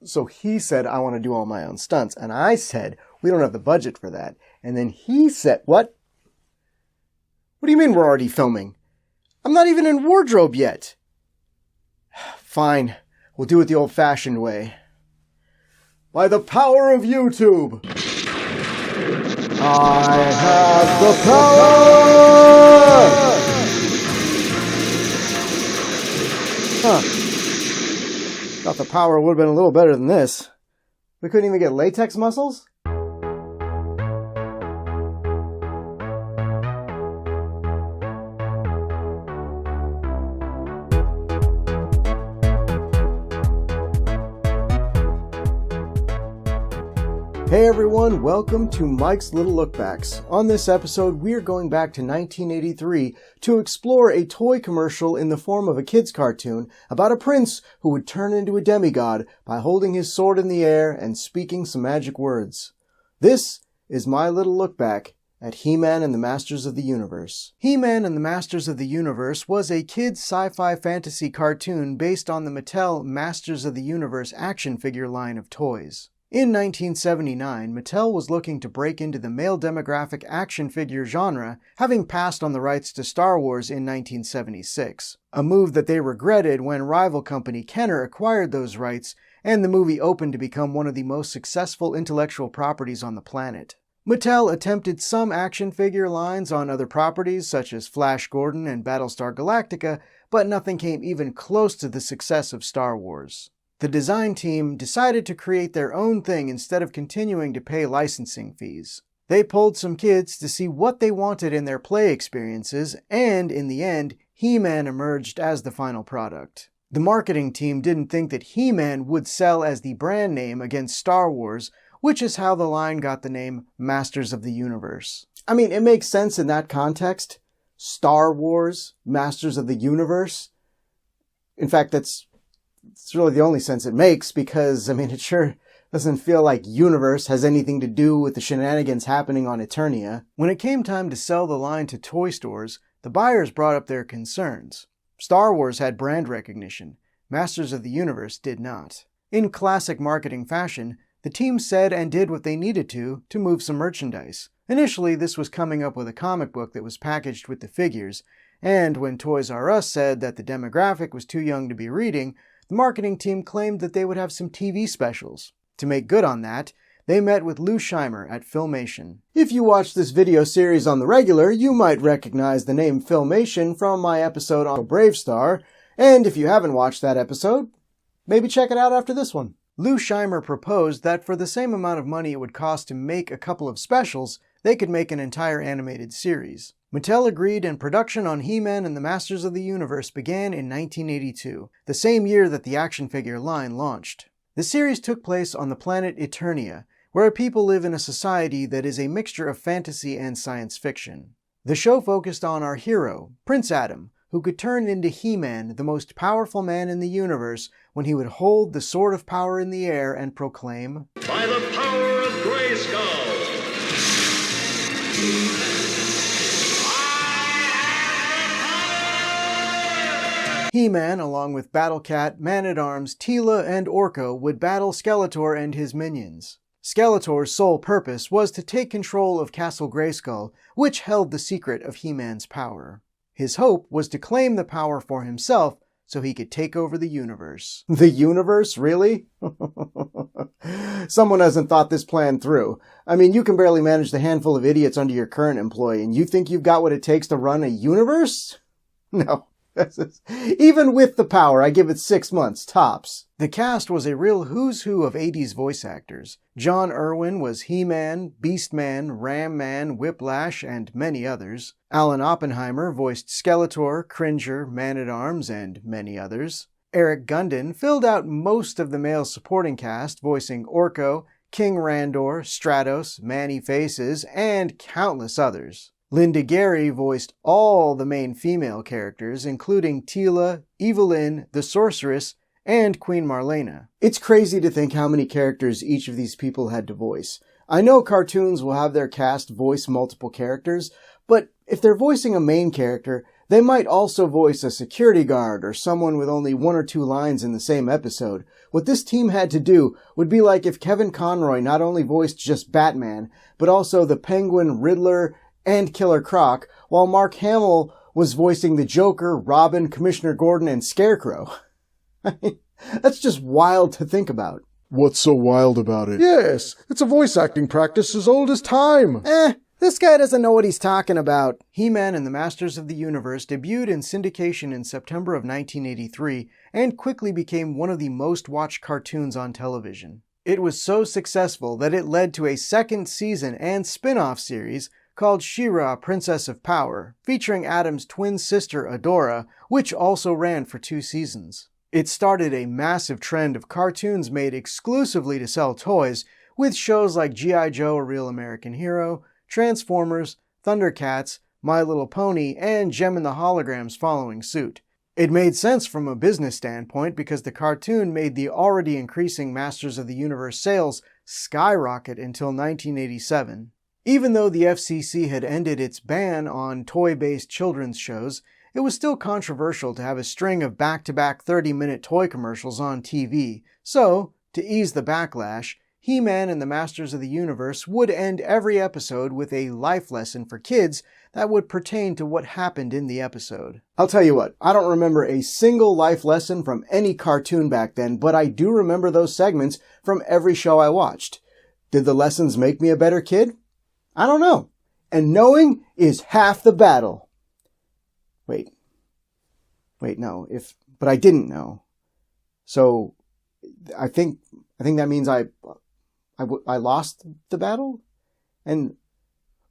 So he said, I want to do all my own stunts. And I said, we don't have the budget for that. And then he said, what? What do you mean we're already filming? I'm not even in wardrobe yet. Fine. We'll do it the old-fashioned way. By the power of YouTube, I have the power! Huh. Thought the power would have been a little better than this. We couldn't even get latex muscles? Hey everyone, welcome to Mike's Little Lookbacks. On this episode, we're going back to 1983 to explore a toy commercial in the form of a kid's cartoon about a prince who would turn into a demigod by holding his sword in the air and speaking some magic words. This is my little look back at He-Man and the Masters of the Universe. He-Man and the Masters of the Universe was a kid's sci-fi fantasy cartoon based on the Mattel Masters of the Universe action figure line of toys. In 1979, Mattel was looking to break into the male demographic action figure genre, having passed on the rights to Star Wars in 1976. A move that they regretted when rival company Kenner acquired those rights, and the movie opened to become one of the most successful intellectual properties on the planet. Mattel attempted some action figure lines on other properties such as Flash Gordon and Battlestar Galactica, but nothing came even close to the success of Star Wars. The design team decided to create their own thing instead of continuing to pay licensing fees. They polled some kids to see what they wanted in their play experiences, and in the end, He-Man emerged as the final product. The marketing team didn't think that He-Man would sell as the brand name against Star Wars, which is how the line got the name Masters of the Universe. I mean, it makes sense in that context. Star Wars, Masters of the Universe. In fact, it's really the only sense it makes because, I mean, it sure doesn't feel like universe has anything to do with the shenanigans happening on Eternia. When it came time to sell the line to toy stores, the buyers brought up their concerns. Star Wars had brand recognition. Masters of the Universe did not. In classic marketing fashion, the team said and did what they needed to move some merchandise. Initially, this was coming up with a comic book that was packaged with the figures, and when Toys R Us said that the demographic was too young to be reading, the marketing team claimed that they would have some TV specials. To make good on that, they met with Lou Scheimer at Filmation. If you watch this video series on the regular, you might recognize the name Filmation from my episode on Brave Star, and if you haven't watched that episode, maybe check it out after this one. Lou Scheimer proposed that for the same amount of money it would cost to make a couple of specials, they could make an entire animated series. Mattel agreed, and production on He-Man and the Masters of the Universe began in 1982, the same year that the action figure line launched. The series took place on the planet Eternia, where people live in a society that is a mixture of fantasy and science fiction. The show focused on our hero, Prince Adam, who could turn into He-Man, the most powerful man in the universe, when he would hold the Sword of Power in the air and proclaim, "By the power of Grayskull!" He-Man, along with Battle-Cat, Man-at-Arms, Teela, and Orko, would battle Skeletor and his minions. Skeletor's sole purpose was to take control of Castle Grayskull, which held the secret of He-Man's power. His hope was to claim the power for himself so he could take over the universe. The universe, really? Someone hasn't thought this plan through. I mean, you can barely manage the handful of idiots under your current employee, and you think you've got what it takes to run a universe? No. Even with the power, I give it 6 months, tops. The cast was a real who's who of 80s voice actors. John Irwin was He-Man, Beastman, Ram-Man, Whiplash, and many others. Alan Oppenheimer voiced Skeletor, Cringer, Man-at-Arms, and many others. Eric Gundin filled out most of the male supporting cast, voicing Orko, King Randor, Stratos, Manny Faces, and countless others. Linda Gary voiced all the main female characters, including Teela, Evelyn, the Sorceress, and Queen Marlena. It's crazy to think how many characters each of these people had to voice. I know cartoons will have their cast voice multiple characters, but if they're voicing a main character, they might also voice a security guard or someone with only 1 or 2 lines in the same episode, What this team had to do would be like if Kevin Conroy not only voiced just Batman, but also the Penguin, Riddler, and Killer Croc, while Mark Hamill was voicing the Joker, Robin, Commissioner Gordon, and Scarecrow. I mean, that's just wild to think about. What's so wild about it? Yes, it's a voice acting practice as old as time. This guy doesn't know what he's talking about. He-Man and the Masters of the Universe debuted in syndication in September of 1983 and quickly became one of the most watched cartoons on television. It was so successful that it led to a second season and spin-off series called She-Ra, Princess of Power, featuring Adam's twin sister Adora, which also ran for 2 seasons. It started a massive trend of cartoons made exclusively to sell toys, with shows like G.I. Joe, A Real American Hero, Transformers, Thundercats, My Little Pony, and Gem and the Holograms following suit. It made sense from a business standpoint because the cartoon made the already increasing Masters of the Universe sales skyrocket until 1987. Even though the FCC had ended its ban on toy-based children's shows, it was still controversial to have a string of back-to-back 30-minute toy commercials on TV, so, to ease the backlash, He-Man and the Masters of the Universe would end every episode with a life lesson for kids that would pertain to what happened in the episode. I'll tell you what, I don't remember a single life lesson from any cartoon back then, but I do remember those segments from every show I watched. Did the lessons make me a better kid? I don't know. And knowing is half the battle. Wait, no, but I didn't know. So, I think that means I lost the battle? And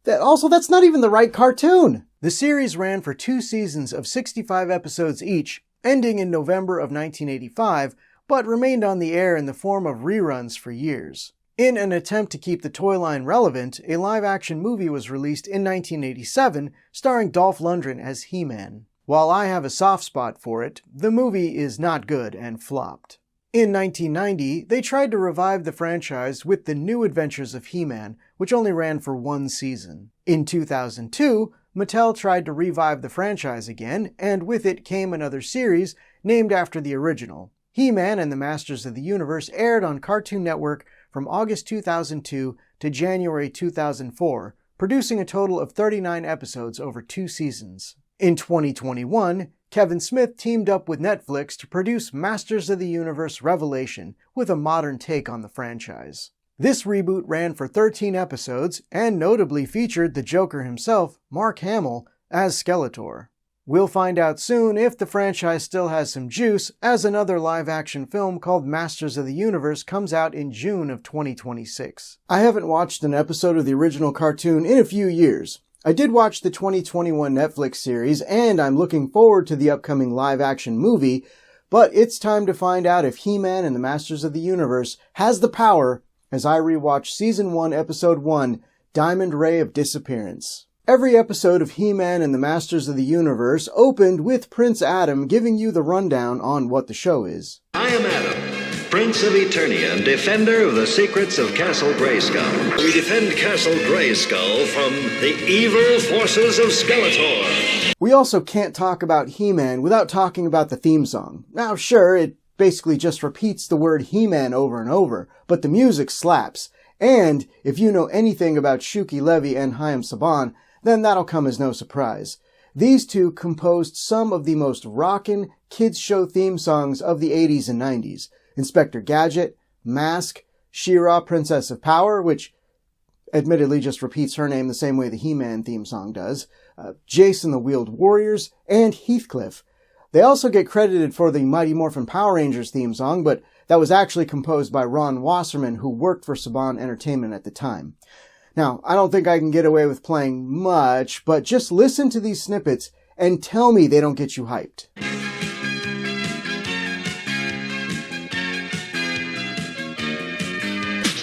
that's not even the right cartoon! The series ran for 2 seasons of 65 episodes each, ending in November of 1985, but remained on the air in the form of reruns for years. In an attempt to keep the toy line relevant, a live-action movie was released in 1987, starring Dolph Lundgren as He-Man. While I have a soft spot for it, the movie is not good and flopped. In 1990, they tried to revive the franchise with The New Adventures of He-Man, which only ran for 1 season. In 2002, Mattel tried to revive the franchise again, and with it came another series named after the original. He-Man and the Masters of the Universe aired on Cartoon Network from August 2002 to January 2004, producing a total of 39 episodes over 2 seasons. In 2021, Kevin Smith teamed up with Netflix to produce Masters of the Universe Revelation with a modern take on the franchise. This reboot ran for 13 episodes and notably featured the Joker himself, Mark Hamill, as Skeletor. We'll find out soon if the franchise still has some juice, as another live-action film called Masters of the Universe comes out in June of 2026. I haven't watched an episode of the original cartoon in a few years. I did watch the 2021 Netflix series, and I'm looking forward to the upcoming live-action movie, but it's time to find out if He-Man and the Masters of the Universe has the power as I rewatch Season 1, Episode 1, Diamond Ray of Disappearance. Every episode of He-Man and the Masters of the Universe opened with Prince Adam giving you the rundown on what the show is. I am Adam, Prince of Eternia and defender of the secrets of Castle Grayskull. We defend Castle Grayskull from the evil forces of Skeletor. We also can't talk about He-Man without talking about the theme song. Now sure, it basically just repeats the word He-Man over and over, but the music slaps. And if you know anything about Shuki Levy and Chaim Saban, then that'll come as no surprise. These two composed some of the most rockin' kids show theme songs of the 80s and 90s. Inspector Gadget, Mask, She-Ra, Princess of Power, which admittedly just repeats her name the same way the He-Man theme song does, Jason the Wheeled Warriors, and Heathcliff. They also get credited for the Mighty Morphin Power Rangers theme song, but that was actually composed by Ron Wasserman, who worked for Saban Entertainment at the time. Now, I don't think I can get away with playing much, but just listen to these snippets and tell me they don't get you hyped.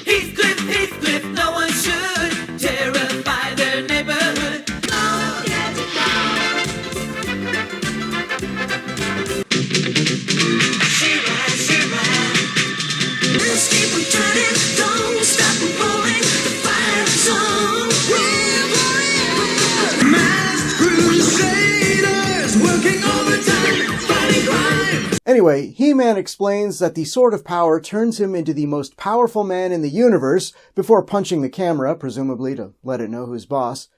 Heathcliff, Heathcliff, no one should terrify their neighborhood. Oh, gadget now. She-Ra, She-Ra. Let's keep them turning, don't stop them rolling. The fire song. Masked crusaders working overtime, fighting crime. Anyway, He-Man explains that the Sword of Power turns him into the most powerful man in the universe before punching the camera, presumably to let it know who's boss.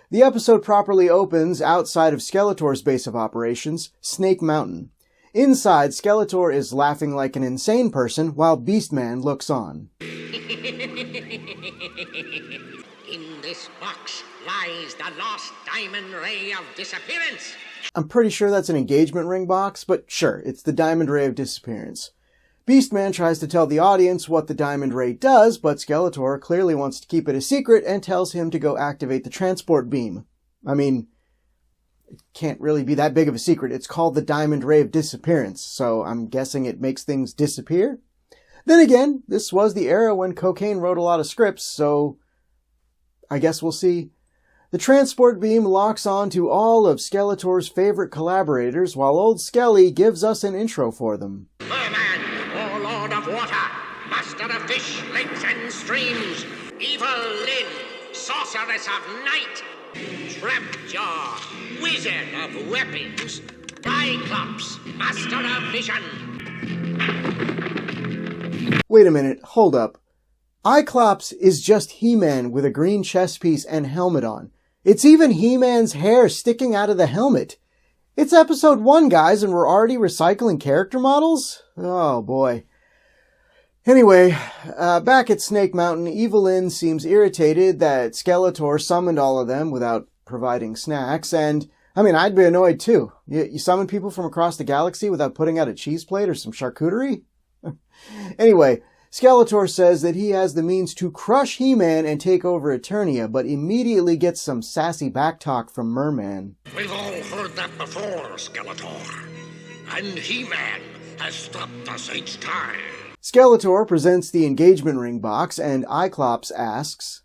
The episode properly opens outside of Skeletor's base of operations, Snake Mountain. Inside, Skeletor is laughing like an insane person while Beastman looks on. In this box lies the lost diamond Ray of Disappearance. I'm pretty sure that's an engagement ring box, but sure, it's the Diamond Ray of Disappearance. Beastman tries to tell the audience what the Diamond Ray does, but Skeletor clearly wants to keep it a secret and tells him to go activate the transport beam. I mean, it can't really be that big of a secret. It's called the Diamond Ray of Disappearance, so I'm guessing it makes things disappear? Then again, this was the era when cocaine wrote a lot of scripts, so I guess we'll see. The transport beam locks on to all of Skeletor's favorite collaborators, while old Skelly gives us an intro for them. Merman, warlord of water, master of fish, lakes and streams, evil Lyn, sorceress of night, Trapjaw, wizard of weapons, Cyclops, master of vision. Wait a minute, hold up. Cyclops is just He-Man with a green chest piece and helmet on. It's even He-Man's hair sticking out of the helmet. It's episode 1, guys, and we're already recycling character models? Oh, boy. Anyway, back at Snake Mountain, Evil Lyn seems irritated that Skeletor summoned all of them without providing snacks, and, I mean, I'd be annoyed too. You summon people from across the galaxy without putting out a cheese plate or some charcuterie? Anyway, Skeletor says that he has the means to crush He-Man and take over Eternia, but immediately gets some sassy backtalk from Merman. We've all heard that before, Skeletor. And He-Man has stopped us each time. Skeletor presents the engagement ring box, and Cyclops asks,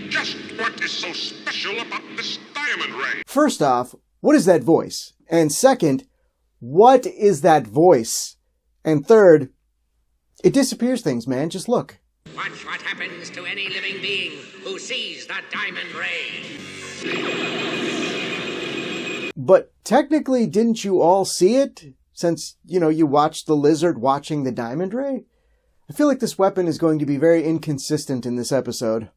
Just what is so special about this diamond ray? first off, what is that voice? And second, what is that voice? And third, it disappears things, man. Just look. Watch what happens to any living being who sees that diamond ray. But technically, didn't you all see it? Since, you watched the lizard watching the diamond ray? I feel like this weapon is going to be very inconsistent in this episode.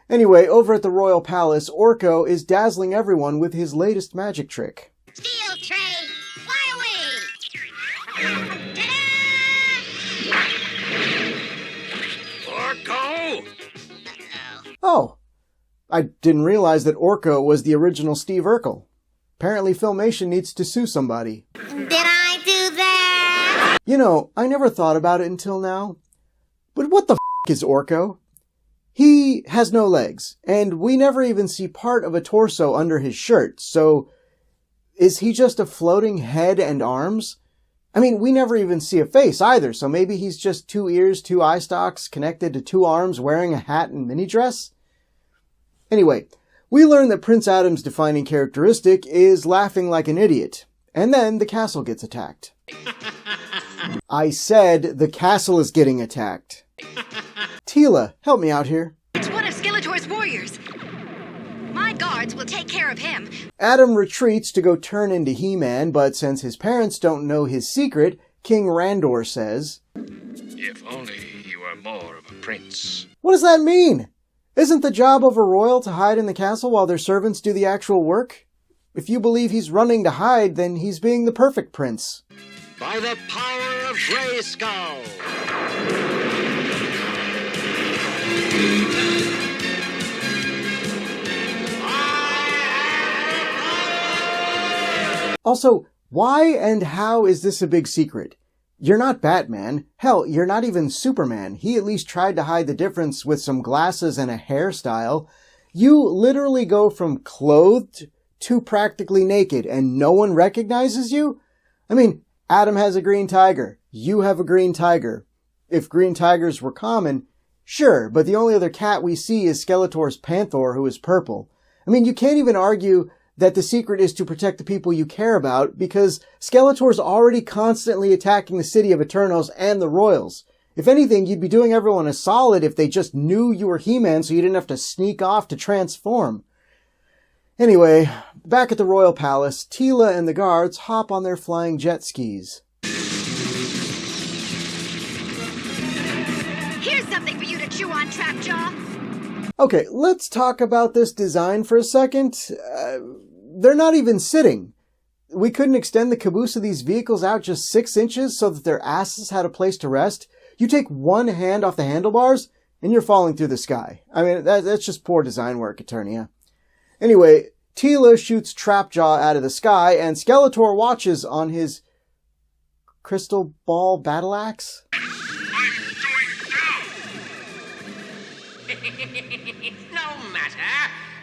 Anyway, over at the Royal Palace, Orko is dazzling everyone with his latest magic trick. Steel tray, fly away! Orko! Oh, I didn't realize that Orko was the original Steve Urkel. Apparently Filmation needs to sue somebody. Did I do that? I never thought about it until now. But what the is Orko? He has no legs, and we never even see part of a torso under his shirt, so is he just a floating head and arms? I mean, we never even see a face either, so maybe he's just 2 ears, 2 eye stalks, connected to 2 arms, wearing a hat and mini dress? Anyway, we learn that Prince Adam's defining characteristic is laughing like an idiot, and then the castle gets attacked. I said the castle is getting attacked. Tila, help me out here. It's one of Skeletor's warriors. My guards will take care of him. Adam retreats to go turn into He-Man, but since his parents don't know his secret, King Randor says, If only you were more of a prince. What does that mean? Isn't the job of a royal to hide in the castle while their servants do the actual work? If you believe he's running to hide, then he's being the perfect prince. By the power of Grayskull! Also, why and how is this a big secret? You're not Batman. Hell, you're not even Superman. He at least tried to hide the difference with some glasses and a hairstyle. You literally go from clothed to practically naked and no one recognizes you? I mean, Adam has a green tiger. You have a green tiger. If green tigers were common, sure, but the only other cat we see is Skeletor's Panther, who is purple. I mean, you can't even argue that the secret is to protect the people you care about, because Skeletor's already constantly attacking the city of Eternos and the Royals. If anything, you'd be doing everyone a solid if they just knew you were He-Man so you didn't have to sneak off to transform. Anyway, back at the Royal Palace, Tila and the guards hop on their flying jet skis. what you want, Trapjaw. Okay, let's talk about this design for a second. They're not even sitting. We couldn't extend the caboose of these vehicles out just 6 inches so that their asses had a place to rest. You take one hand off the handlebars, and you're falling through the sky. I mean, that's just poor design work, Eternia. Anyway, Teela shoots Trapjaw out of the sky, and Skeletor watches on his crystal ball battle axe. No matter.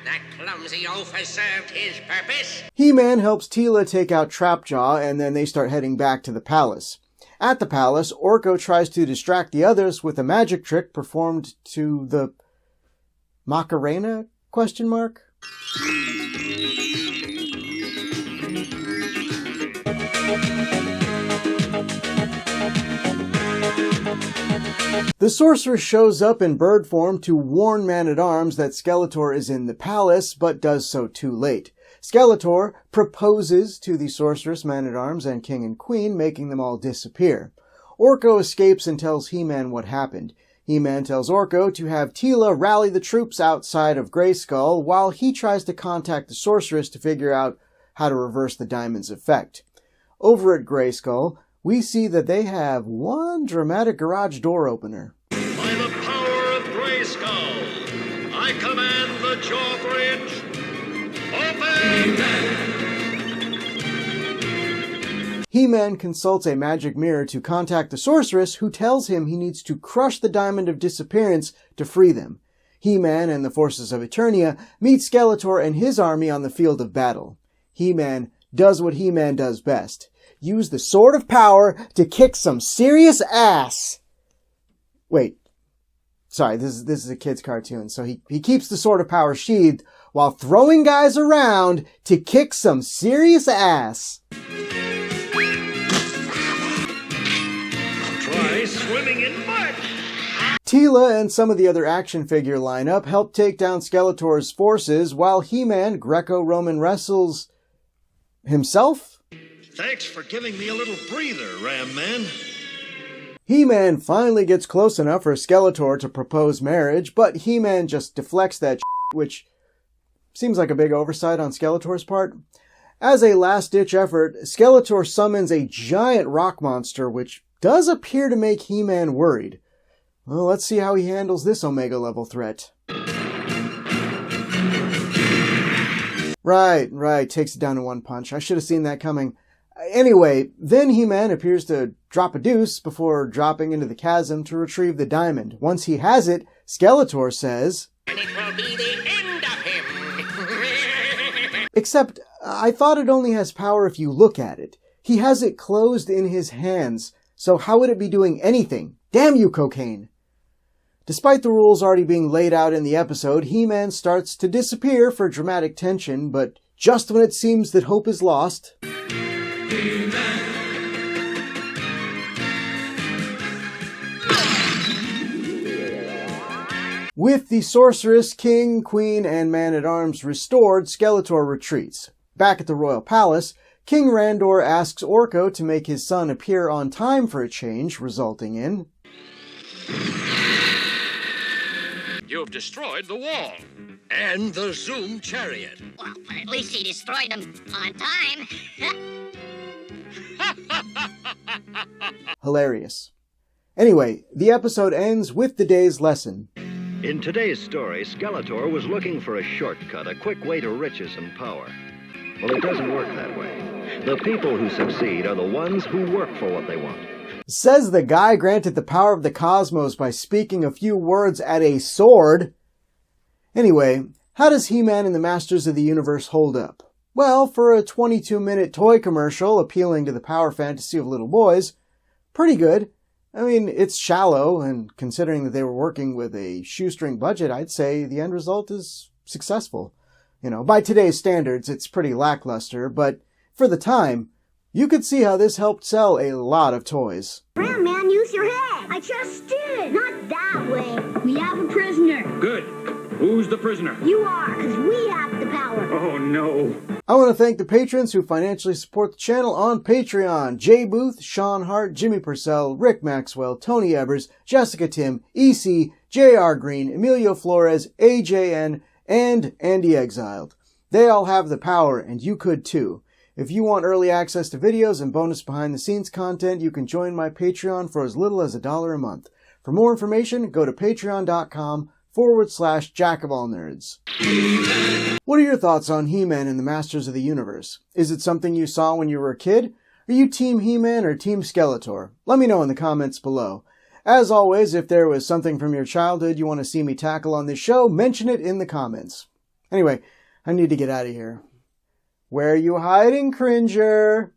That clumsy oaf has served his purpose. He-Man helps Teela take out Trapjaw, and then they start heading back to the palace. At the palace, Orko tries to distract the others with a magic trick performed to the Macarena? ? The sorceress shows up in bird form to warn Man-at-Arms that Skeletor is in the palace, but does so too late. Skeletor proposes to the sorceress, Man-at-Arms, and King and Queen, making them all disappear. Orko escapes and tells He-Man what happened. He-Man tells Orko to have Teela rally the troops outside of Grayskull while he tries to contact the sorceress to figure out how to reverse the diamond's effect. Over at Grayskull, we see that they have one dramatic garage door opener. By the power of Grayskull, I command the drawbridge. Open! He-Man consults a magic mirror to contact the sorceress, who tells him he needs to crush the Diamond of Disappearance to free them. He-Man and the forces of Eternia meet Skeletor and his army on the field of battle. He-Man does what He-Man does best. Use the Sword of Power to kick some serious ass. Wait. Sorry, this is a kid's cartoon, so he keeps the Sword of Power sheathed while throwing guys around to kick some serious ass. Try swimming in mud. Teela and some of the other action figure lineup help take down Skeletor's forces while He-Man Greco-Roman wrestles himself? Thanks for giving me a little breather, Ram Man. He-Man finally gets close enough for Skeletor to propose marriage, but He-Man just deflects that which seems like a big oversight on Skeletor's part. As a last-ditch effort, Skeletor summons a giant rock monster, which does appear to make He-Man worried. Well, let's see how he handles this Omega-level threat. Right, takes it down in one punch. I should have seen that coming. Anyway, then He-Man appears to drop a deuce before dropping into the chasm to retrieve the diamond. Once he has it, Skeletor says, And it will be the end of him. except, I thought it only has power if you look at it. He has it closed in his hands, so how would it be doing anything? Damn you, cocaine! Despite the rules already being laid out in the episode, He-Man starts to disappear for dramatic tension, but just when it seems that hope is lost, with the sorceress, king, queen, and man-at-arms restored, Skeletor retreats. Back at the royal palace, King Randor asks Orko to make his son appear on time for a change, resulting in... You have destroyed the wall. And the Zoom chariot. Well, but at least he destroyed them on time. Hilarious. Anyway, the episode ends with the day's lesson. In today's story, Skeletor was looking for a shortcut, a quick way to riches and power. Well, it doesn't work that way. The people who succeed are the ones who work for what they want. Says the guy granted the power of the cosmos by speaking a few words at a sword. Anyway, how does He-Man and the Masters of the Universe hold up? Well, for a 22-minute toy commercial appealing to the power fantasy of little boys, pretty good. I mean, it's shallow, and considering that they were working with a shoestring budget, I'd say the end result is successful. You know, by today's standards, it's pretty lackluster, but for the time, you could see how this helped sell a lot of toys. Ram Man, use your head. I just did. Not that way. We have a prisoner. Good. Who's the prisoner? You are, because we have the power. Oh, no. I want to thank the patrons who financially support the channel on Patreon. Jay Booth, Sean Hart, Jimmy Purcell, Rick Maxwell, Tony Evers, Jessica Tim, EC, J.R. Green, Emilio Flores, AJN, and Andy Exiled. They all have the power, and you could too. If you want early access to videos and bonus behind-the-scenes content, you can join my Patreon for as little as $1 a month. For more information, go to patreon.com/jackofallnerds. What are your thoughts on He-Man and the Masters of the Universe? Is it something you saw when you were a kid? Are you Team He-Man or Team Skeletor? Let me know in the comments below. As always, if there was something from your childhood you want to see me tackle on this show, mention it in the comments. Anyway, I need to get out of here. Where are you hiding, Cringer?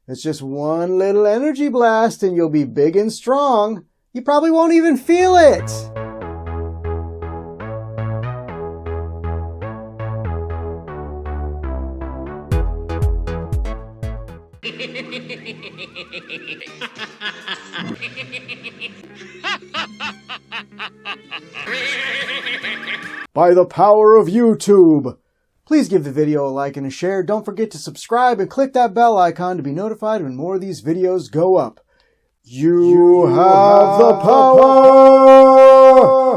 It's just one little energy blast and you'll be big and strong. You probably won't even feel it. By the power of YouTube! Please give the video a like and a share. Don't forget to subscribe and click that bell icon to be notified when more of these videos go up. You have the power!